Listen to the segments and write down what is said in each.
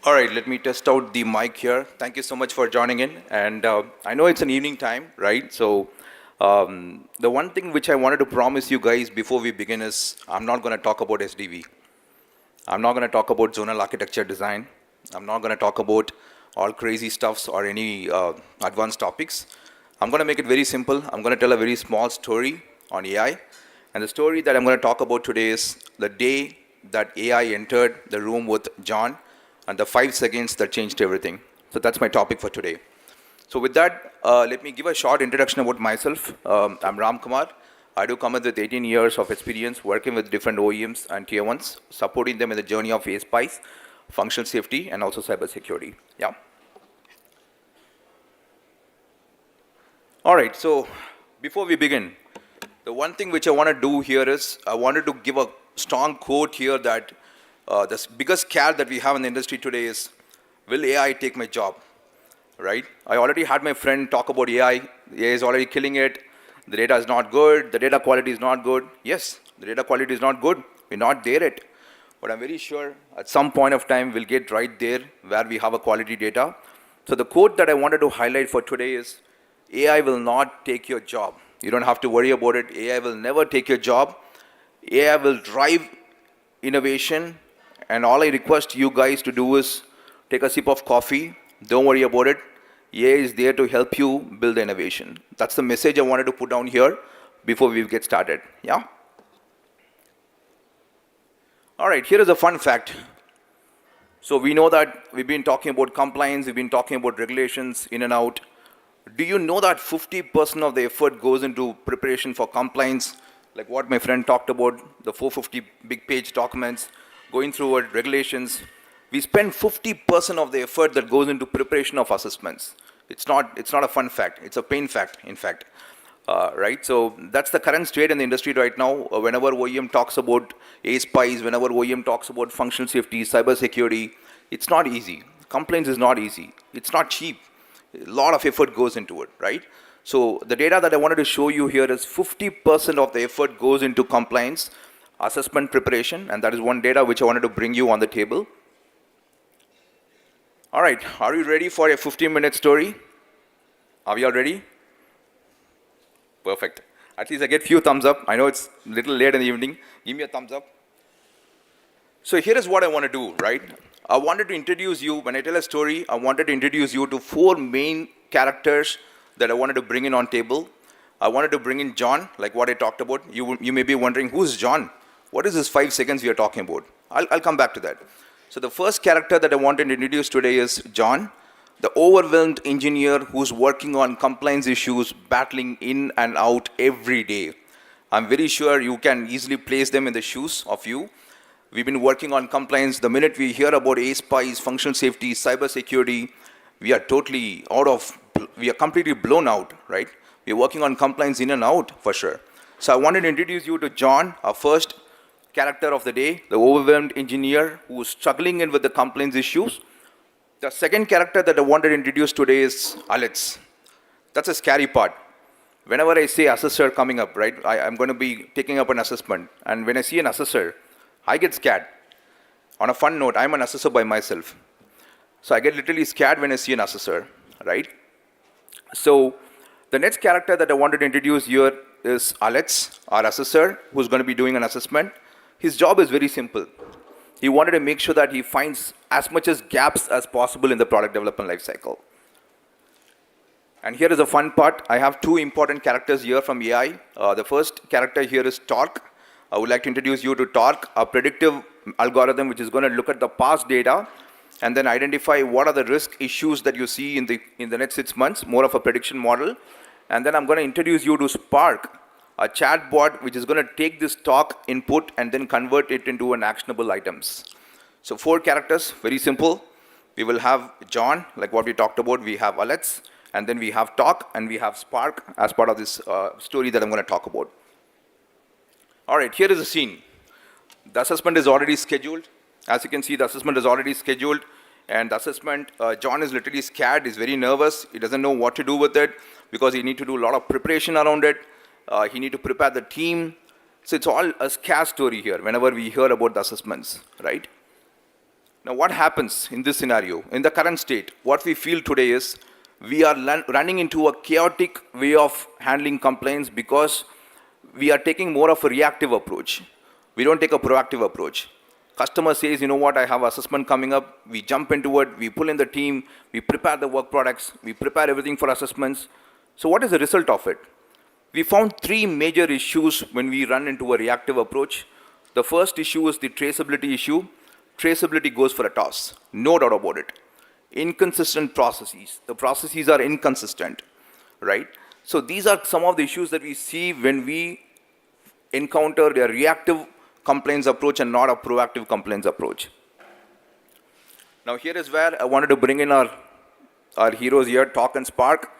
All right, let me test out the mic here. Thank you so much for joining in. And I know it's an evening time, right? So the one thing which I wanted to promise you guys before we begin is I'm not going to talk about SDV. I'm not going to talk about zonal architecture design. I'm not going to talk about all crazy stuffs or any advanced topics. I'm going to make it very simple. I'm going to tell a very small story on AI. And the story that I'm going to talk about today is the day that AI entered the room with John and the 5 seconds that changed everything. So that's my topic for today. So with that, let me give a short introduction about myself. I'm Ramkumar. I do come with 18 years of experience working with different OEMs and tier ones, supporting them in the journey of ASPICE, functional safety, and also cybersecurity. Yeah. All right, so before we begin, the one thing which I want to do here is I wanted to give a strong quote here that the biggest scare that we have in the industry today is, will AI take my job? Right? I already had my friend talk about AI. AI is already killing it. The data is not good. The data quality is not good. Yes, the data quality is not good. We're not there yet. But I'm very sure at some point of time we'll get right there where we have a quality data. So the quote that I wanted to highlight for today is, AI will not take your job. You don't have to worry about it. AI will never take your job. AI will drive innovation. And all I request you guys to do is take a sip of coffee. Don't worry about it. AI is there to help you build the innovation. That's the message I wanted to put down here before we get started. Yeah? All right, here is a fun fact. So we know that we've been talking about compliance, we've been talking about regulations in and out. Do you know that 50% of the effort goes into preparation for compliance, like what my friend talked about, the 450 big page documents, going through regulations. We spend 50% of the effort that goes into preparation of assessments. It's not a fun fact. It's a pain fact, in fact. Right? So that's the current state in the industry right now. Whenever OEM talks about ASPICE, whenever OEM talks about functional safety, cybersecurity, it's not easy. Compliance is not easy. It's not cheap. A lot of effort goes into it, right? So the data that I wanted to show you here is 50% of the effort goes into compliance, assessment preparation, and that is one data which I wanted to bring you on the table. All right, are you ready for a 15-minute story? Are we all ready? Perfect. At least I get few thumbs up. I know it's a little late in the evening. Give me a thumbs up. So here is what I want to do, right? I wanted to introduce you, when I tell a story, I wanted to introduce you to 4 main characters that I wanted to bring in on table. I wanted to bring in John, like what I talked about. You may be wondering, who's John? What is this 5 seconds we are talking about? I'll come back to that. So the first character that I wanted to introduce today is John, the overwhelmed engineer who's working on compliance issues, battling in and out every day. I'm very sure you can easily place them in the shoes of you. We've been working on compliance. The minute we hear about ASPICE, functional safety, cybersecurity, we are completely blown out, right? We're working on compliance in and out for sure. So I wanted to introduce you to John, our first character of the day, the overwhelmed engineer who's struggling in with the compliance issues. The second character that I wanted to introduce today is Alex. That's a scary part. Whenever I say assessor coming up, right, I'm going to be taking up an assessment. And when I see an assessor, I get scared. On a fun note, I'm an assessor by myself. So I get literally scared when I see an assessor, right? So the next character that I wanted to introduce here is Alex, our assessor, who's going to be doing an assessment. His job is very simple. He wanted to make sure that he finds as much as gaps as possible in the product development lifecycle. And here is a fun part. I have 2 important characters here from AI. The first character here is Torque. I would like to introduce you to Torque, a predictive algorithm which is going to look at the past data and then identify what are the risk issues that you see in the next 6 months, more of a prediction model. And then I'm going to introduce you to Spark, a chatbot which is going to take this talk input and then convert it into an actionable items. So 4 characters, very simple. We will have John, like what we talked about. We have Alex, and then we have Talk, and we have Spark as part of this story that I'm going to talk about. All right, here is the scene. The assessment is already scheduled. As you can see, the assessment is already scheduled. And the assessment, John is literally scared. He's very nervous. He doesn't know what to do with it because he needs to do a lot of preparation around it. He needs to prepare the team. So it's all a scare story here whenever we hear about the assessments, right? Now, what happens in this scenario? In the current state, what we feel today is we are running into a chaotic way of handling complaints because we are taking more of a reactive approach. We don't take a proactive approach. Customer says, you know what, I have assessment coming up. We jump into it, we pull in the team, we prepare the work products, we prepare everything for assessments. So what is the result of it? We found three major issues when we run into a reactive approach. The first issue is the traceability issue. Traceability goes for a toss, no doubt about it. Inconsistent processes. The processes are inconsistent, right? So these are some of the issues that we see when we encounter a reactive complaints approach and not a proactive complaints approach. Now here is where I wanted to bring in our heroes here, Torque and Spark.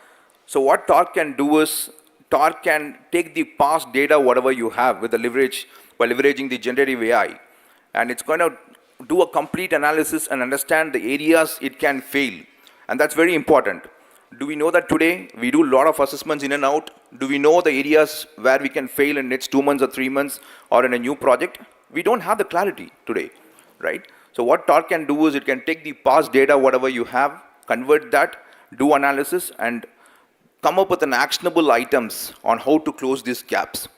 So what Torque can do is, Torque can take the past data, whatever you have, with the leverage, by leveraging the generative AI, and it's going to do a complete analysis and understand the areas it can fail. And that's very important. Do we know that today we do a lot of assessments in and out? Do we know the areas where we can fail in next 2 months or 3 months or in a new project? We don't have the clarity today, right? So what Torque can do is it can take the past data, whatever you have, convert that, do analysis, and come up with an actionable items on how to close these gaps.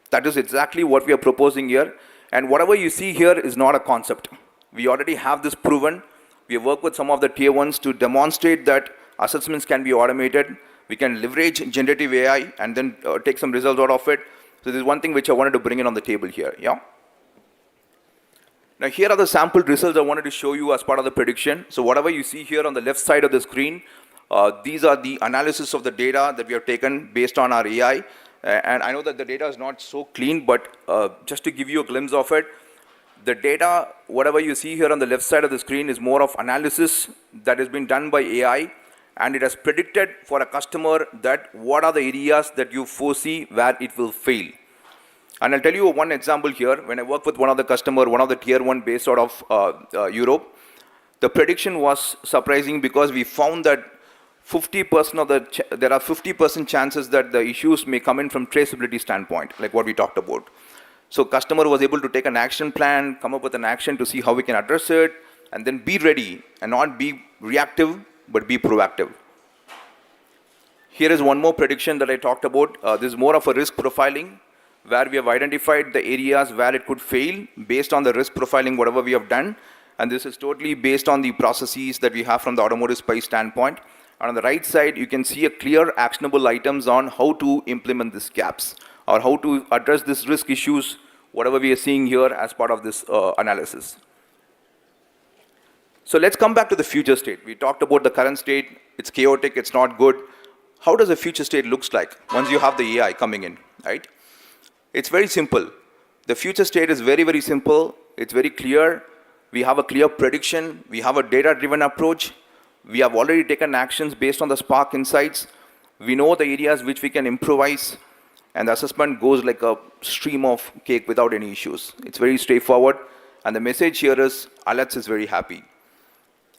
That is exactly what we are proposing here. And whatever you see here is not a concept. We already have this proven. We work with some of the tier ones to demonstrate that assessments can be automated. We can leverage generative AI and then take some results out of it. So this is one thing which I wanted to bring in on the table here. Yeah. Now here are the sample results I wanted to show you as part of the prediction. So whatever you see here on the left side of the screen, these are the analysis of the data that we have taken based on our AI. And I know that the data is not so clean, but just to give you a glimpse of it, the data, whatever you see here on the left side of the screen, is more of analysis that has been done by AI, and it has predicted for a customer that what are the areas that you foresee where it will fail. And I'll tell you one example here. When I work with one of the customer, one of the tier one based out of Europe, the prediction was surprising because we found that 50% of there are 50% chances that the issues may come in from traceability standpoint, like what we talked about. So customer was able to take an action plan, come up with an action to see how we can address it, and then be ready and not be reactive, but be proactive. Here is one more prediction that I talked about. This is more of a risk profiling, where we have identified the areas where it could fail based on the risk profiling, whatever we have done. And this is totally based on the processes that we have from the automotive spice standpoint. And on the right side, you can see a clear actionable items on how to implement these gaps or how to address these risk issues, whatever we are seeing here as part of this analysis. So let's come back to the future state. We talked about the current state. It's chaotic, it's not good. How does the future state looks like once you have the AI coming in, right? It's very simple. The future state is very, very simple. It's very clear. We have a clear prediction. We have a data-driven approach. We have already taken actions based on the Spark insights. We know the areas which we can improvise, and the assessment goes like a stream of cake without any issues. It's very straightforward, and the message here is Alex is very happy.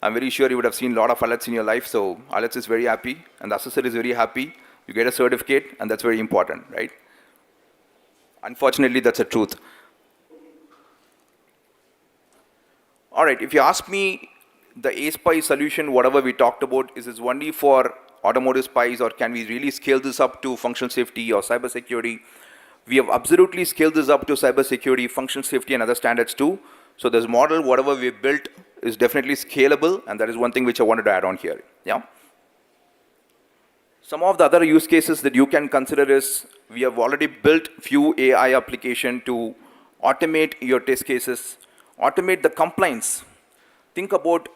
I'm very sure you would have seen a lot of Alex in your life, so Alex is very happy, and the assessor is very happy. You get a certificate, and that's very important, right? Unfortunately, that's the truth. All right, if you ask me, the A-Spice solution, whatever we talked about, is this only for automotive spice, or can we really scale this up to functional safety or cybersecurity? We have absolutely scaled this up to cybersecurity, functional safety, and other standards too. So this model, whatever we built, is definitely scalable, and that is one thing which I wanted to add on here. Yeah. Some of the other use cases that you can consider is we have already built few AI application to automate your test cases, automate the compliance. Think about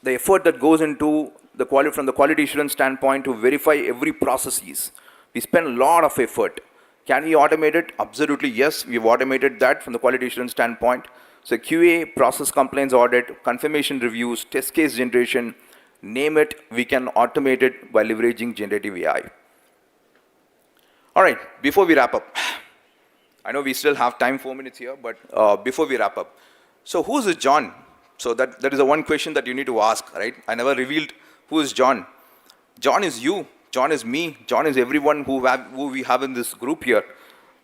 the effort that goes into the quality from the quality assurance standpoint to verify every processes. We spend a lot of effort. Can we automate it? Absolutely, yes. We've automated that from the quality assurance standpoint. So QA, process complaints audit, confirmation reviews, test case generation, name it, we can automate it by leveraging generative AI. All right, before we wrap up, I know we still have time, 4 minutes here, but before we wrap up, so who is John? So that is the one question that you need to ask, right? I never revealed who is John. John is you, John is me, John is everyone who we have in this group here.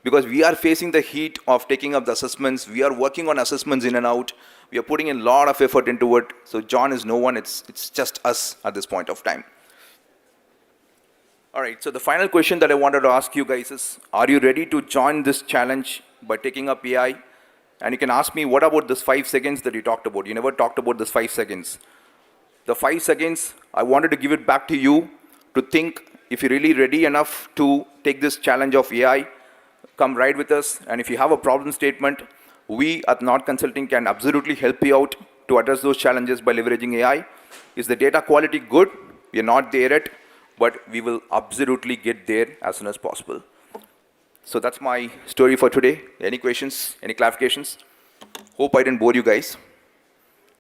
Because we are facing the heat of taking up the assessments, we are working on assessments in and out, We are putting in a lot of effort into it. So John is no one, it's just us at this point of time. All right, so the final question that I wanted to ask you guys is, are you ready to join this challenge by taking up AI? And you can ask me, what about this 5 seconds that you talked about? You never talked about this 5 seconds. The 5 seconds, I wanted to give it back to you to think if you're really ready enough to take this challenge of AI, come ride with us. And if you have a problem statement, we at Nord Consulting can absolutely help you out to address those challenges by leveraging AI. Is the data quality good? We are not there yet, but we will absolutely get there as soon as possible. So that's my story for today. Any questions? Any clarifications? Hope I didn't bore you guys.